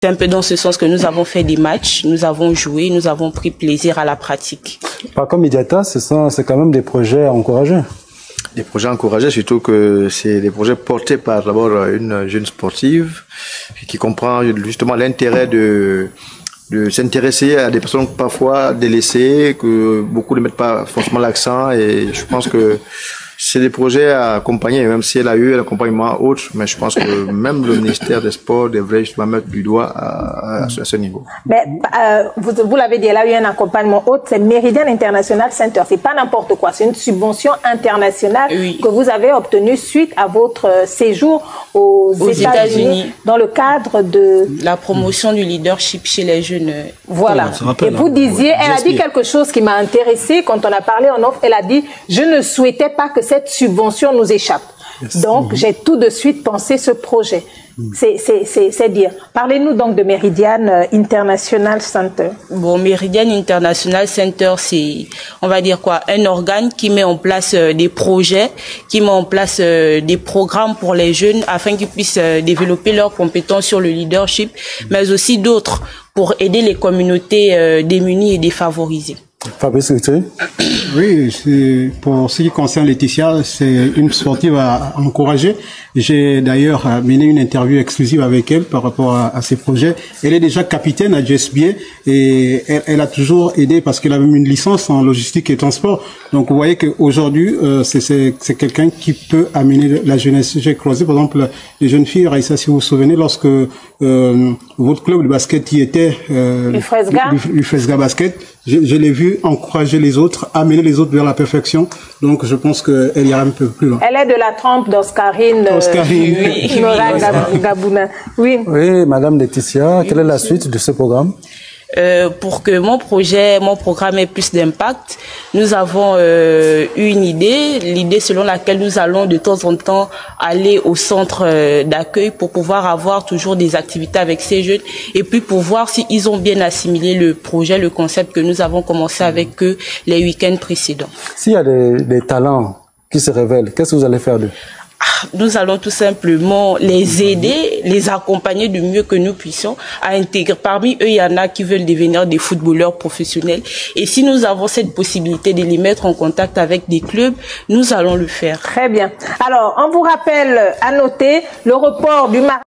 c'est un peu dans ce sens que nous avons fait des matchs, nous avons joué, nous avons pris plaisir à la pratique. Par contre, Mediata, c'est quand même des projets encouragés. Des projets encouragés, surtout que c'est des projets portés par d'abord une jeune sportive qui comprend justement l'intérêt de s'intéresser à des personnes parfois délaissées, que beaucoup ne mettent pas forcément l'accent, et je pense que c'est des projets à accompagner, même si elle a eu un accompagnement autre, mais je pense que même le ministère des Sports devrait justement mettre du doigt à ce niveau. Mais, vous l'avez dit, elle a eu un accompagnement autre, c'est Meridian International Center, c'est pas n'importe quoi, c'est une subvention internationale que vous avez obtenue suite à votre séjour aux États-Unis dans le cadre de la promotion du leadership chez les jeunes. Voilà. Et vous disiez, elle a dit quelque chose qui m'a intéressée quand on a parlé en off, elle a dit, je ne souhaitais pas que cette subvention nous échappe. Donc, j'ai tout de suite pensé ce projet. C'est dire. Parlez-nous donc de Meridian International Center. Bon, Meridian International Center, c'est, on va dire quoi, un organe qui met en place des projets, qui met en place des programmes pour les jeunes afin qu'ils puissent développer leurs compétences sur le leadership, mais aussi d'autres pour aider les communautés démunies et défavorisées. Fabrice, oui, pour ce qui concerne Laetitia, c'est une sportive à encourager. J'ai d'ailleurs mené une interview exclusive avec elle par rapport à ces projets. Elle est déjà capitaine à GSBA et elle a toujours aidé parce qu'elle a même une licence en logistique et transport. Donc vous voyez qu'aujourd'hui, c'est quelqu'un qui peut amener la jeunesse. J'ai croisé par exemple les jeunes filles, Raïssa, si vous vous souvenez, lorsque votre club de basket y était, l'Ufresga Basket, je l'ai vu encourager les autres, amener les autres vers la perfection. Donc je pense qu'elle ira un peu plus loin. Elle est de la trempe d'Oscarine Gabouna. Oui, Madame Laetitia, quelle est la suite de ce programme? Pour que mon programme ait plus d'impact, nous avons eu une l'idée selon laquelle nous allons de temps en temps aller au centre d'accueil pour pouvoir avoir toujours des activités avec ces jeunes et puis pour voir s'ils ont bien assimilé le projet, le concept que nous avons commencé avec eux les week-ends précédents. S'il y a des talents qui se révèlent, qu'est-ce que vous allez faire d'eux? Nous allons tout simplement les aider, les accompagner du mieux que nous puissions à intégrer. Parmi eux, il y en a qui veulent devenir des footballeurs professionnels. Et si nous avons cette possibilité de les mettre en contact avec des clubs, nous allons le faire. Très bien. Alors, on vous rappelle à noter le report du